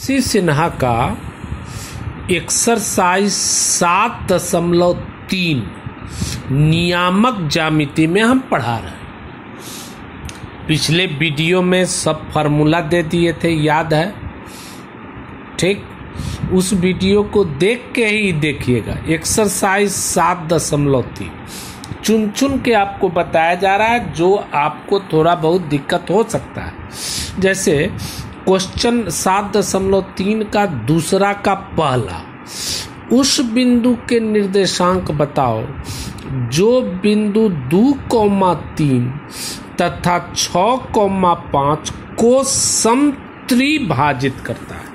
देवर्षि सिन्हा का एक्सरसाइज 7.3 नियामक ज्यामिति में हम पढ़ा रहे हैं। पिछले वीडियो में सब फार्मूला दे दिए थे, याद है? ठीक, उस वीडियो को देख के ही देखिएगा। एक्सरसाइज 7.3 चुन चुन के आपको बताया जा रहा है जो आपको थोड़ा बहुत दिक्कत हो सकता है। जैसे क्वेश्चन 7.3 का दूसरा का पहला, उस बिंदु के निर्देशांक बताओ जो बिंदु 2,3 तथा 6,5 को समत्रिभाजित करता है।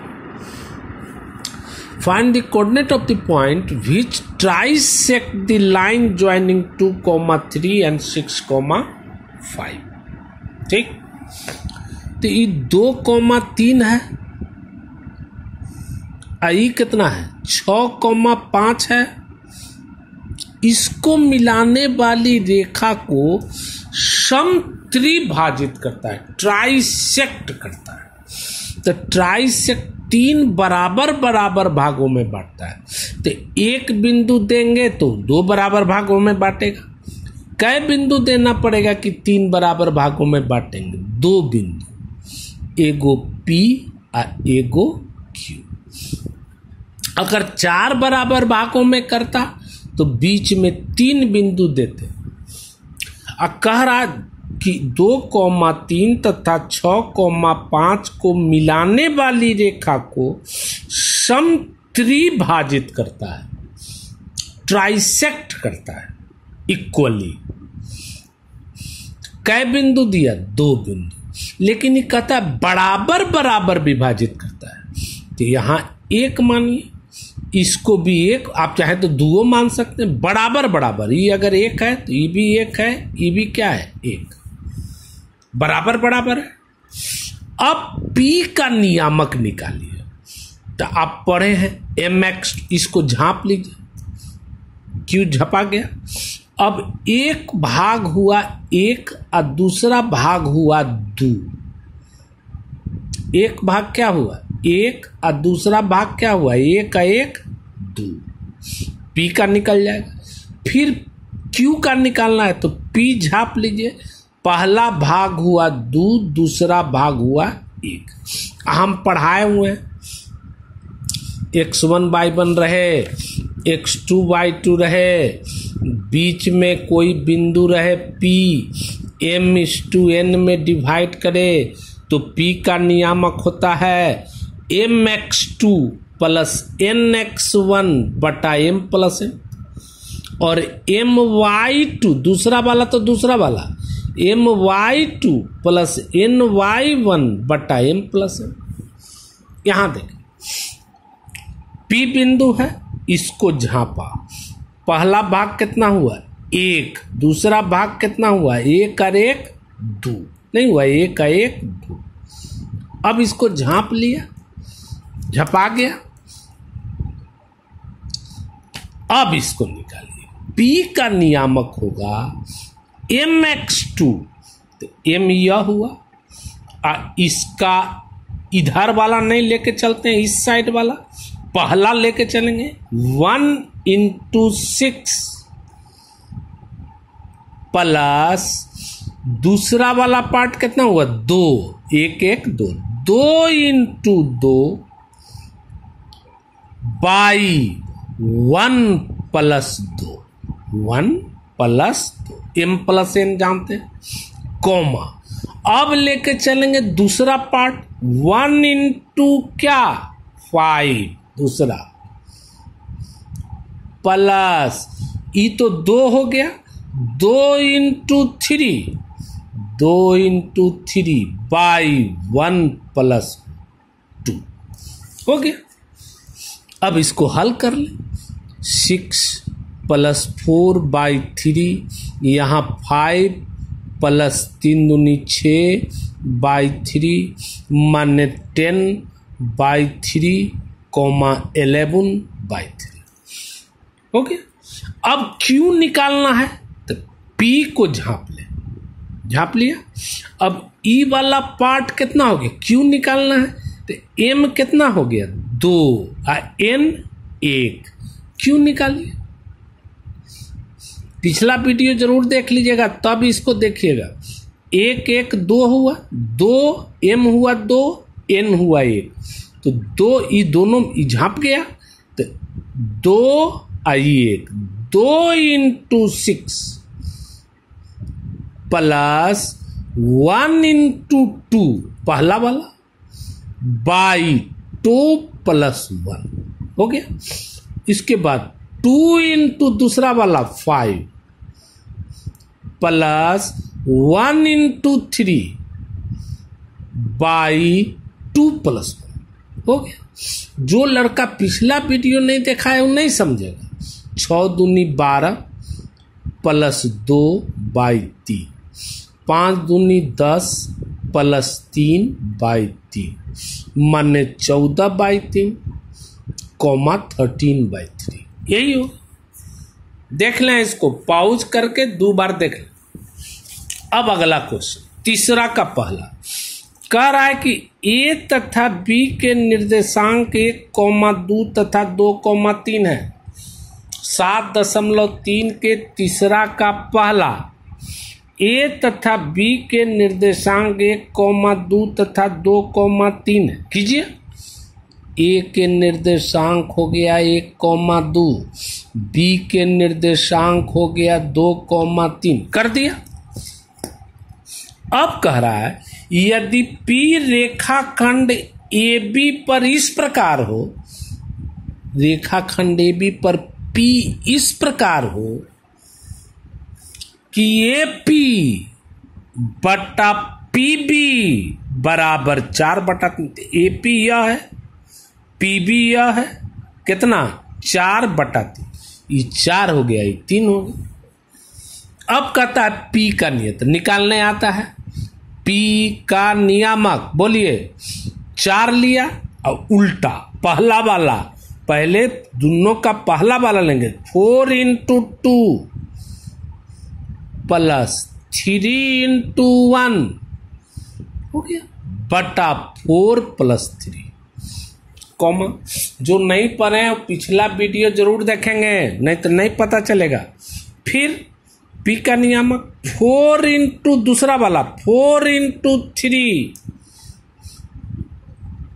Find the coordinate of the point which trisect the line joining 2,3 and 6,5। ठीक, तो ये 2,3 है, आई कितना है 6,5 है। इसको मिलाने वाली रेखा को समत्रिभाजित करता है, ट्राइसेक्ट करता है। तो ट्राइसेक्ट 3 बराबर बराबर भागों में बांटता है। तो एक बिंदु देंगे तो 2 बराबर भागों में बांटेगा। कै बिंदु देना पड़ेगा कि 3 बराबर भागों में बांटेंगे? 2 बिंदु, एगो P और एगो Q। अगर 4 बराबर भागों में करता तो बीच में 3 बिंदु देते। और कह रहा कि 2,3 तथा 6,5 को मिलाने वाली रेखा को समत्रिभाजित करता है, ट्राइसेक्ट करता है इक्वली। कै बिंदु दिया? 2 बिंदु, लेकिन ये कहता है बराबर बराबर विभाजित करता है। तो यहां 1 मानिए, इसको भी 1, आप चाहे तो 2 मान सकते हैं। बराबर बराबर, ये अगर 1 है तो ये भी 1 है, ये भी क्या है 1, बराबर बराबर है। अब P का नियामक निकालिए। तो आप पढ़े हैं mx, इसको झांप लीजिए, Q झपा गया। अब एक भाग हुआ 1 और दूसरा भाग हुआ 2। एक भाग क्या हुआ 1 और दूसरा भाग क्या हुआ 1 का 1 2। P का निकल जाएगा। फिर Q का निकालना है तो P झाप लीजिए। पहला भाग हुआ 2, दूसरा भाग हुआ 1। हम पढ़ाए हुए हैं x1/1 रहे, x2/2 रहे, बीच में कोई बिंदु रहे P, m/n में डिवाइड करे तो P का नियामक होता है mx2 प्लस nx1 बटा m प्लस n। और my2 दूसरा वाला तो दूसरा वाला my2 प्लस ny1 बटा m प्लस n। यहां देखें P बिंदु है, इसको झांपा। पहला भाग कितना हुआ 1, दूसरा भाग कितना हुआ 1 और 1 2, नहीं हुआ 1 और 1 2। अब इसको झांप लिया, झपा गया। अब इसको निकालिए। P का नियामक होगा mx2, तो m यह हुआ। इसका इधर वाला नहीं लेके चलते हैं, इस साइड वाला पहला लेके चलेंगे। 1/6 प्लस दूसरा वाला पार्ट कितना हुआ 2, 1 1 2, 2/2 by 1 plus 2, 1 plus 2, m plus n जानते हैं, कॉमा। अब लेके चलेंगे दूसरा पार्ट 1/5 दूसरा प्लस ई तो 2 हो गया, 2/3 बाई 1 प्लस 2 हो गया। अब इसको हल कर ले। 6 प्लस 4/3, यहाँ 5 प्लस 3 दूनी 6/3 माने 10/3 11/3 हो गया। अब Q निकालना है तो P को झांप ले, झांप लिया। अब E वाला पार्ट कितना हो गया, Q निकालना है तो m कितना हो गया 2 n 1, क्यों निकालिए? पिछला वीडियो जरूर देख लीजिएगा, तब इसको देखिएगा। 1 1 2 हुआ, 2 m हुआ 2, n हुआ 1, तो 2 ये दोनों झाँप गया, तो 2 1 2 × 6 प्लस 1 × 2 पहला वाला बाई 2 + 1 हो गया। इसके बाद 2 × दूसरा वाला 5 प्लस 1 × 3 बाई 2 + 1 हो गया। जो लड़का पिछला वीडियो नहीं देखा है वो नहीं समझेगा। 6 दूनी 12 प्लस 2 बाई 3, 5 दूनी 10 प्लस 3 बाई 3 माने 14 बाई 3 कॉमा 13 बाई 3, यही हो। देख लें इसको, पॉज करके 2 बार देख लें। अब अगला क्वेश्चन, तीसरा का पहला कह रहा है कि ए तथा बी के निर्देशांक 1,2 तथा 2,3 है। 7.3 के तीसरा का पहला ए तथा बी के निर्देशांक 1,2 तथा 2,3 है। कीजिए, ए के निर्देशांक हो गया 1,2, बी के निर्देशांक हो गया 2,3, कर दिया। अब कह रहा है यदि P रेखाखंड AB पर इस प्रकार हो, रेखाखंड AB पर P इस प्रकार हो कि AP बटा PB बराबर 4/3, AP यह है, PB यह है, कितना 4/3, ये 4 हो गया, ये 3 हो गया। अब कहता है P का नियत निकालने आता है। P का नियामक बोलिए, 4 लिया और उल्टा पहला वाला, पहले दोनों का पहला वाला लेंगे, 4 × 2 प्लस 3 × 1 हो गया बटा 4 + 3 कॉमा। जो नहीं पढ़े हैं पिछला वीडियो जरूर देखेंगे, नहीं तो नहीं पता चलेगा। फिर P का नियामक 4 × दूसरा वाला 4 × 3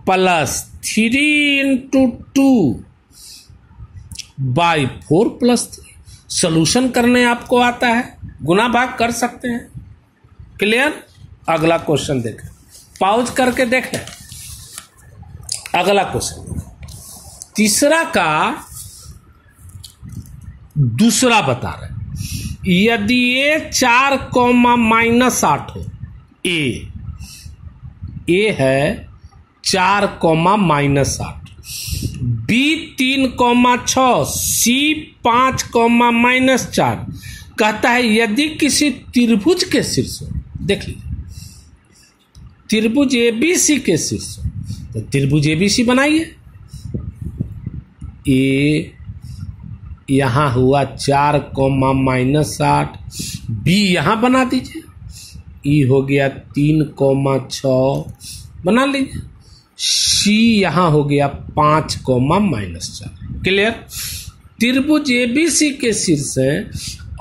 प्लस 3 × 2 बाई 4 + 3। सॉल्यूशन करने आपको आता है, गुना भाग कर सकते हैं। क्लियर? अगला क्वेश्चन देखें, पॉज करके देखें। अगला क्वेश्चन तीसरा का दूसरा बता रहे, यदि ए 4,-8 हो, ए है 4,-8, बी 3,6, सी 5,-4। कहता है यदि किसी त्रिभुज के शीर्ष, देख लीजिए त्रिभुज ABC के शीर्ष, तो त्रिभुज ABC बनाइए। ए यहाँ हुआ 4,-8, बी यहाँ बना दीजिए, ई हो गया 3,6 बना लीजिए, सी यहाँ हो गया 5,-4। क्लियर? त्रिभुज ABC के शीर्ष है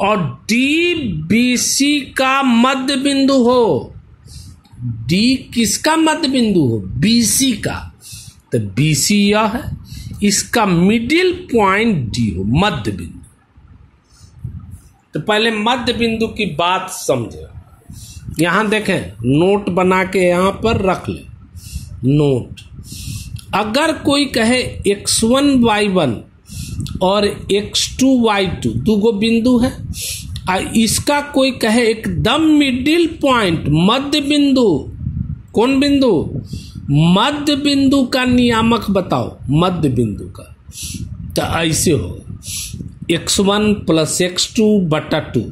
और DBC का मध्य बिंदु हो। D किसका मध्य बिंदु हो? BC का, तो BC यह है, इसका मिडिल पॉइंट D हो, मध्य बिंदु। तो पहले मध्य बिंदु की बात समझे। यहां देखें, नोट बना के यहां पर रख ले नोट। अगर कोई कहे x1 y1 और x2 y2 दो गो बिंदु है, इसका कोई कहे एकदम मिडिल पॉइंट मध्य बिंदु, कौन बिंदु? मध्य बिंदु का नियामक बताओ, मध्य बिंदु का। तो ऐसे होगा x1 + x2 बटा 2,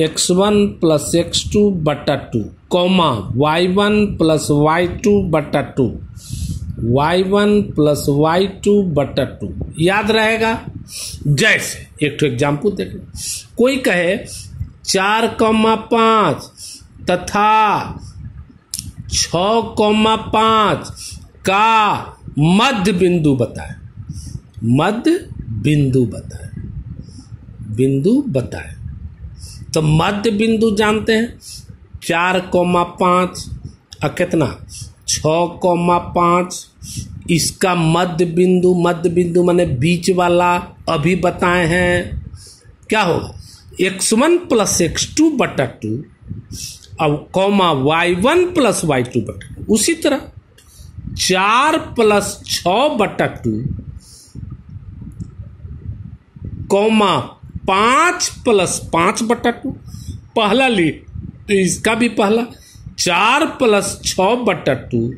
x1 + x2 बटा 2, कॉमा y1 + y2 बटा 2, y1 + y2 बटा 2। याद रहेगा? जैसे एक एग्जाम्पल देख, कोई कहे 4,5 तथा 6,5 का मध्य बिंदु बताएं। मध्य बिंदु बताएं, बिंदु बताएं। तो मध्य बिंदु जानते हैं 4,5 और कितना 6,5। इसका मध्य बिंदु माने बीच वाला अभी बताए हैं। क्या होगा x1 प्लस x2 बटा 2 अब कॉमा y1 प्लस y2 बटा 2। उसी तरह 4 प्लस 6 बटा 2 कॉमा 5 प्लस 5 बटा 2। पहला ली तो इसका भी पहला 4 प्लस 6 बटा 2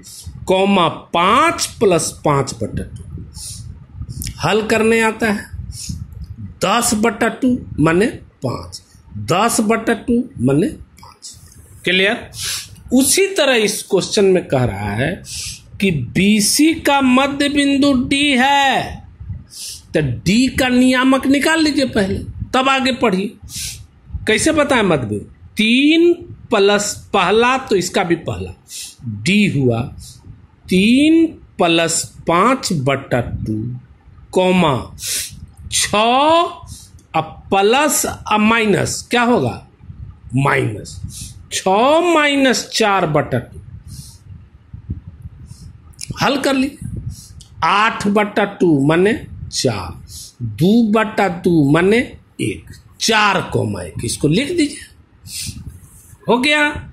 कॉमा 5 प्लस 5 बटा 2। हल करने आता है 10 बटा 2 माने 5, 10 बटा 2 माने 5। क्लियर। उसी तरह इस क्वेश्चन में कह रहा है कि BC का मध्य बिंदु D है, तो D का नियामक निकाल लीजिए पहले, तब आगे पढ़िए। कैसे बताएं मध्य बिंदु? 3 प्लस पहला तो इसका भी पहला D हुआ 3 प्लस 5 बटा 2 कॉमा 6 अब प्लस अब माइनस क्या होगा माइनस 6 माइनस 4 बटा 2। हल कर ली 8 बटा 2 माने 4, 2 बटा 2 माने 1, 4,1 इसको लिख दीजिए। हो गया।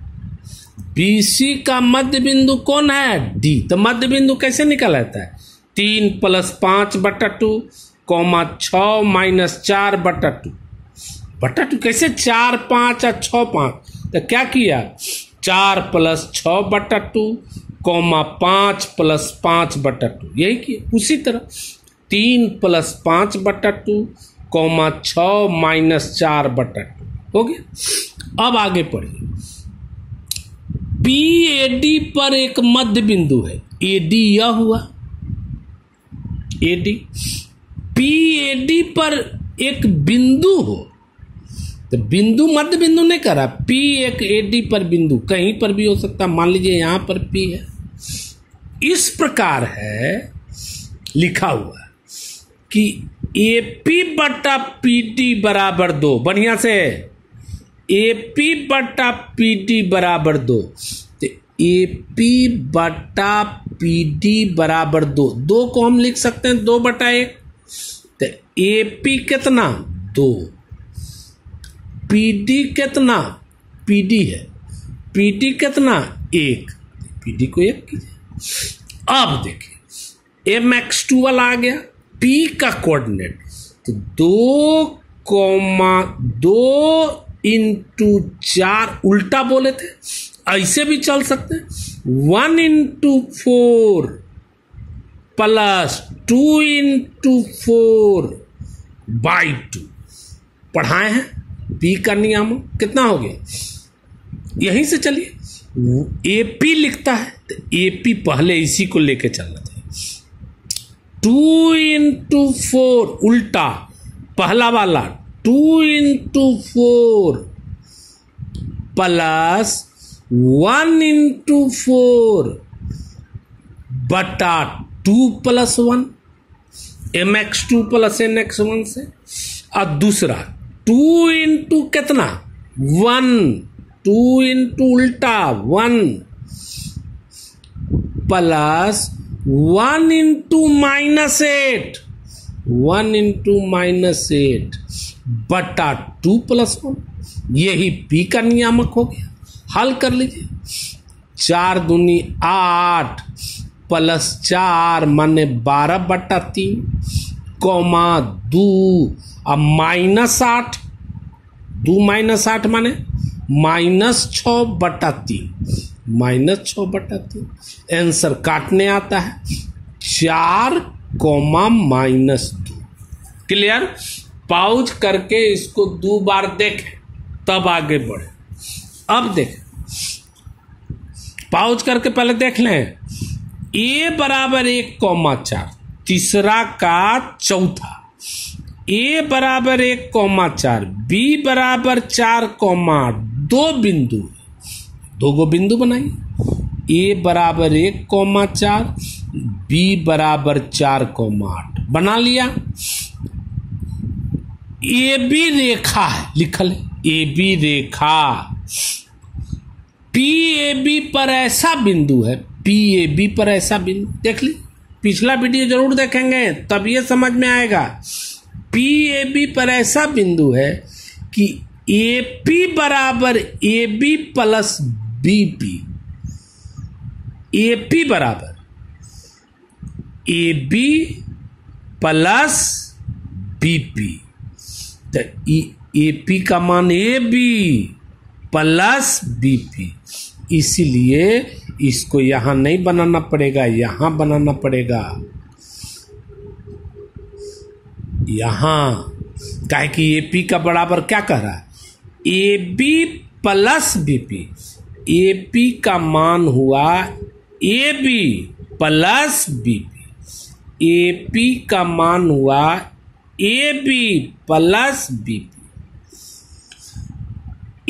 BC का मध्य बिंदु कौन है? D। तो मध्य बिंदु कैसे निकल आता है? 3 प्लस 5 बटा 2 कॉमा 6 माइनस 4 बटा 2 बटा 2। कैसे 4 5 और 6 5? तो क्या किया 4 प्लस 6 बटा 2 कॉमा 5 प्लस 5 बटा 2 यही किया। उसी तरह 3 प्लस 5 बटा 2 कॉमा 6 माइनस 4 बटा 2 हो गया। अब आगे पढ़िए। PAD पर एक मध्य बिंदु है, AD यह हुआ AD। PAD पर एक बिंदु हो तो बिंदु मध्य बिंदु नहीं करा, P एक AD पर बिंदु कहीं पर भी हो सकता, मान लीजिए यहां पर P है। इस प्रकार है लिखा हुआ कि AP बटा PD बराबर 2। बढ़िया से AP बटा PD बराबर 2। तो AP बटा PD बराबर 2, 2 को हम लिख सकते हैं 2 बटा 1। तो AP कितना 2, PD कितना PD है, PD कितना 1, PD को 1 कीजिए। अब देखिए MX2 वाला आ गया, P का कोऑर्डिनेट तो 2,2 इंटू 4 उल्टा बोले थे, ऐसे भी चल सकते हैं 1 इंटू 4 प्लस 2 इंटू 4 बाई 2 पढ़ाए हैं। P का नियम कितना हो गया, यहीं से चलिए AP लिखता है तो AP पहले इसी को लेके चलना चाहिए। 2 इंटू 4 उल्टा पहला वाला 2 इंटू 4 प्लस 1 इंटू 4 बटा 2 प्लस 1 MX2 प्लस NX1 से। और दूसरा 2 इंटू कितना 1, 2 इंटू उल्टा 1 प्लस 1 इंटू -8, 1 इंटू -8 बटा 2 प्लस 1। यही P का नियामक हो गया। हल कर लीजिए 4 दूनी 8 प्लस 4 माने 12 बटा 3 कॉमा 2 अब -8, 2 -8 माने -6 बटा 3, -6 बटा 3। आंसर काटने आता है 4, -2। क्लियर। पाउज करके इसको 2 बार देखें तब आगे बढ़े। अब देखें पाउज करके पहले देख लें। A बराबर 1,4 तीसरा का चौथा, A बराबर 1,4 B बराबर 4,2 बिंदु, 2 बिंदु बनाइए। A बराबर 1,4 b बराबर 4,8 बना लिया। ए बी रेखा है, लिखल है ए बी रेखा, पी ए बी पर ऐसा बिंदु है, पी ए बी पर ऐसा बिंदु, देख ली, पिछला वीडियो जरूर देखेंगे तब ये समझ में आएगा। पी ए बी पर ऐसा बिंदु है कि ए पी बराबर A B plus B P, A P बराबर A B plus B P, तो ए पी का मान A B plus B P, इसीलिए इसको यहां नहीं बनाना पड़ेगा, यहां बनाना पड़ेगा, यहां, काहे कि ए पी का बराबर क्या कह रहा है, A B plus B P, A P का मान हुआ A B plus B P, A P का मान हुआ A B plus B P,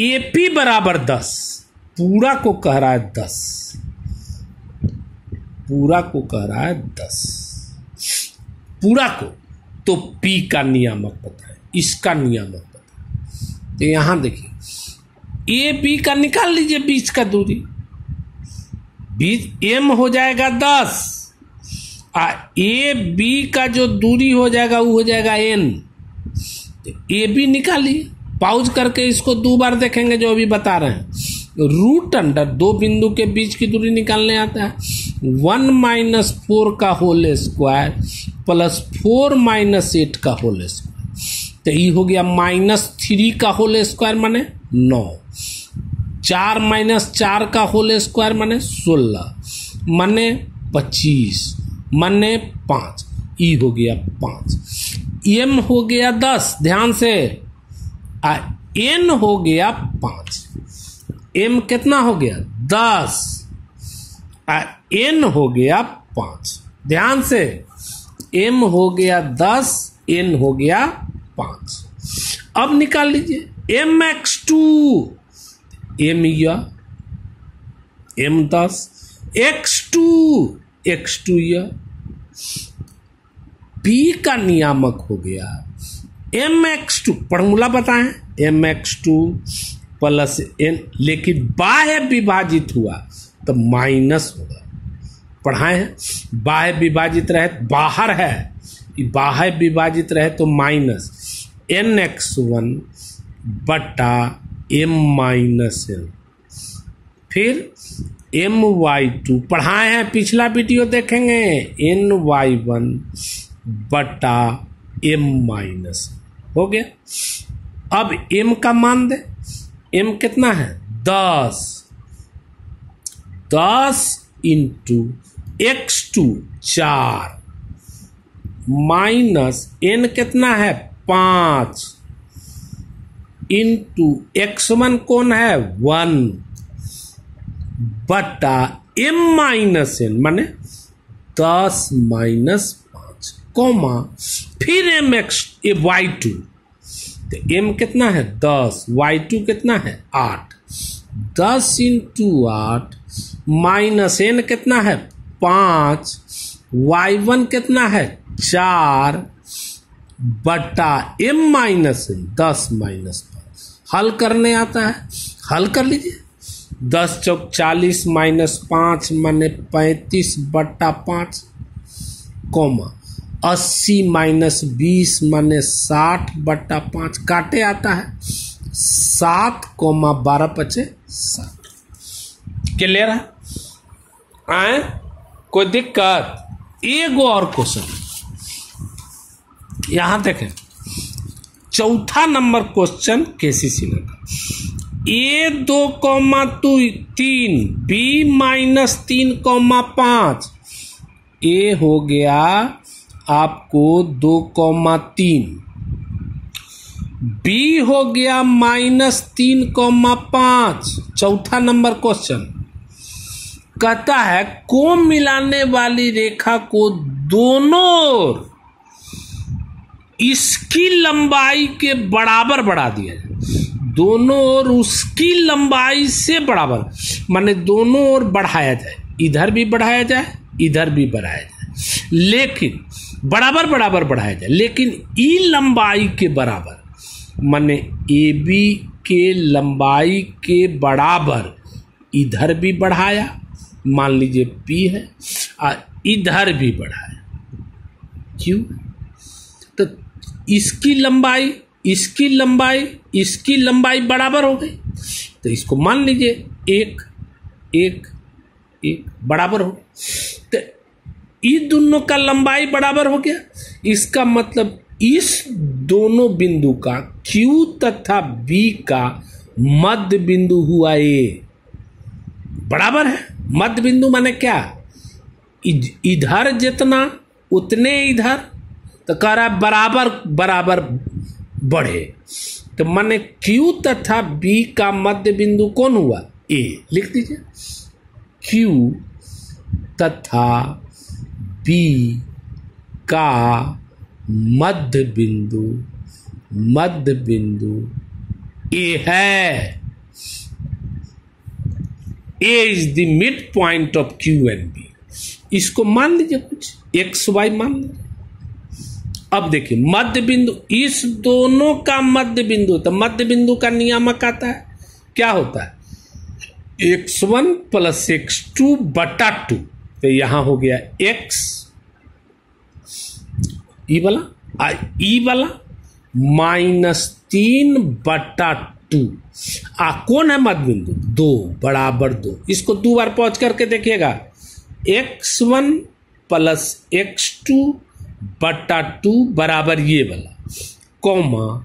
A P बराबर 10, पूरा को कह रहा है 10, पूरा को कह रहा है 10, पूरा को, तो पी का नियामक पता है, इसका नियामक पता है, तो यहां देखिए ए बी का निकाल लीजिए बीच का दूरी, बीच एम हो जाएगा 10, ए बी का जो दूरी हो जाएगा वो हो जाएगा एन, ए बी निकालिए, पाउज करके इसको 2 बार देखेंगे जो अभी बता रहे हैं। रूट अंडर, दो बिंदु के बीच की दूरी निकालने आता है, 1 - 4 का होल स्क्वायर प्लस 4 - 8 का होल स्क्वायर, तो ये हो गया -3 का होल स्क्वायर माने 9, 4 - 4 का होल स्क्वायर माने 16, माने 25, माने 5, ई हो गया 5, एम हो गया 10, ध्यान से, एन हो गया 5, एम कितना हो गया 10, एन हो गया 5, ध्यान से, एम हो गया 10, एन हो गया 5। अब निकाल लीजिए mx2, एम या एम 10, x2 या p का नियामक हो गया mx2, फॉर्मूला बताएं, mx2 प्लस n, लेकिन बाह्य विभाजित हुआ तो माइनस होगा, पढ़ाए हैं, बाह्य विभाजित रहे बाहर है, बाह्य विभाजित रहे तो माइनस nx1 बटा m माइनस n, फिर my2 पढ़ाए हैं, पिछला वीडियो देखेंगे, ny1 बटा m माइनस, हो गया। अब m का मान दे, m कितना है 10, 10 इंटू x2 4 माइनस n कितना है 5 इंटू x1 कौन है 1 बटा m माइनस n माने 10 माइनस 5 कोमा, फिर y2, तो m कितना है 10, y2 कितना है 8, 10 इंटू 8 माइनस n कितना है 5, y1 कितना है 4 बटा m माइनस n 10 माइनस 5, हल करने आता है, हल कर लीजिए, 10 चौक 40 माइनस 5 माने 35 बटा 5 कोमा, 80 माइनस 20 माने 60 बटा 5, काटे आता है 7 कोमा 12 पचे 7, क्लियर है? आए कोई दिक्कत? एक और क्वेश्चन यहां देखें, चौथा नंबर क्वेश्चन केसीसी ने, A2,3 B-3,5, ए हो गया आपको 2,3, बी हो गया -3,5। चौथा नंबर क्वेश्चन कहता है को मिलाने वाली रेखा को दोनों ओर इसकी लंबाई के बराबर बढ़ा दिया जाए, दोनों ओर उसकी लंबाई से बराबर, माने दोनों ओर बढ़ाया जाए, इधर भी बढ़ाया जाए इधर भी बढ़ाया जाए, लेकिन बराबर बराबर बढ़ाया जाए, लेकिन ई लंबाई के बराबर, माने ए बी के लंबाई के बराबर इधर भी बढ़ाया, मान लीजिए पी है, और इधर भी बढ़ाया क्यों, तो इसकी लंबाई इसकी लंबाई इसकी लंबाई बराबर हो गई, तो इसको मान लीजिए एक एक एक बराबर हो, तो इस दोनों का लंबाई बराबर हो गया। इसका मतलब इस दोनों बिंदु का Q तथा B का मध्य बिंदु हुआ ए, बराबर है। मध्य बिंदु माने क्या, इधर जितना उतने इधर, तो कह रहा है बराबर बराबर बढ़े, तो माने Q तथा B का मध्य बिंदु कौन हुआ, ए, लिख दीजिए। Q तथा B का मध्य बिंदु ए है। A is the midpoint of Q and B। इसको मान लीजिए कुछ एक्स वाई मान लीजिए। अब देखिए मध्य बिंदु, इस दोनों का मध्य बिंदु, तो मध्य बिंदु का नियामक आता है, क्या होता है, x1 प्लस x2 बटा 2, तो यहां हो गया x ई वाला -3 बटा 2। कौन है मध्य बिंदु, 2 बराबर 2। इसको 2 बार पहुंच करके देखिएगा, x1 प्लस x2 बटा 2 बराबर ये वाला, कॉमा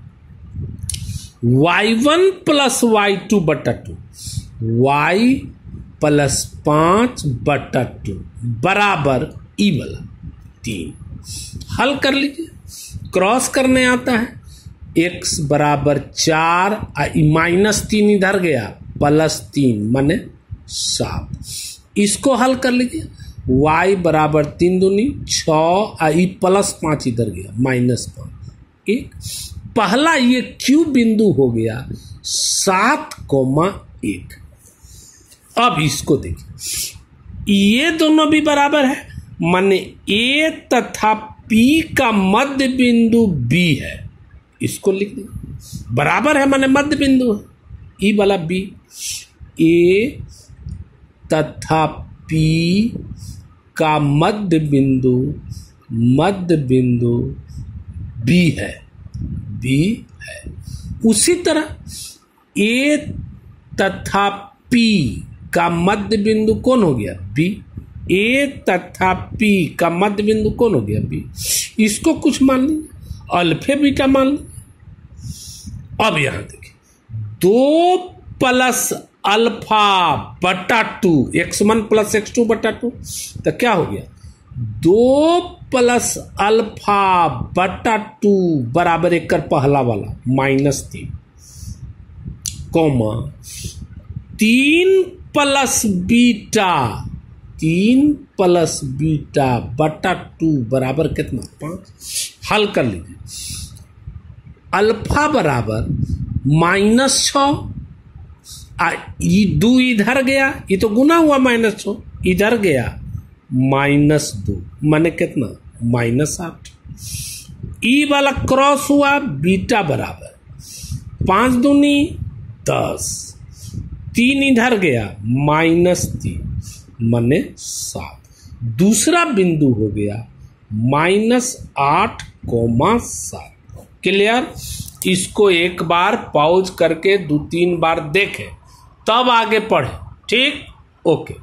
y1 प्लस y2 बटा 2, y प्लस 5 बटा 2 बराबर ई वाला 3। हल कर लीजिए, क्रॉस करने आता है, x बराबर 4 -3 इधर गया, +3 माने 7। इसको हल कर लीजिए, y बराबर 3 दूनी 6 +5 इधर गया -5। एक पहला ये Q बिंदु हो गया 7,1। अब इसको देखिए, ये दोनों भी बराबर है, माने A तथा P का मध्य बिंदु B है। इसको लिख दें, बराबर है माने मध्य बिंदु है, ई वाला B। A तथा P का मध्य बिंदु B है, B है। उसी तरह A तथा P का मध्य बिंदु कौन हो गया, B। A तथा P का मध्य बिंदु कौन हो गया, B। इसको कुछ मान लीजिए, अल्फे बीटा मान लीजिए। अब यहां देखिए, 2 प्लस अल्फा बटा 2, x1 प्लस x2 बटा 2, तो क्या हो गया, 2 प्लस अल्फा बटा 2 बराबर एक कर पहला वाला -3, comma 3 plus beta, 3 plus beta बटा 2 बराबर कितना, 5। हल कर लीजिए, अल्फा बराबर -6, ये 2 इधर गया, ये तो गुना हुआ -6, इधर गया -2 माने कितना, -8। ई वाला क्रॉस हुआ, बीटा बराबर 5 दूनी 10, 3 इधर गया -3 माने 7। दूसरा बिंदु हो गया -8,7। क्लियर। इसको एक बार पॉज करके 2-3 बार देखें, तब आगे पढ़े, ठीक, ओके।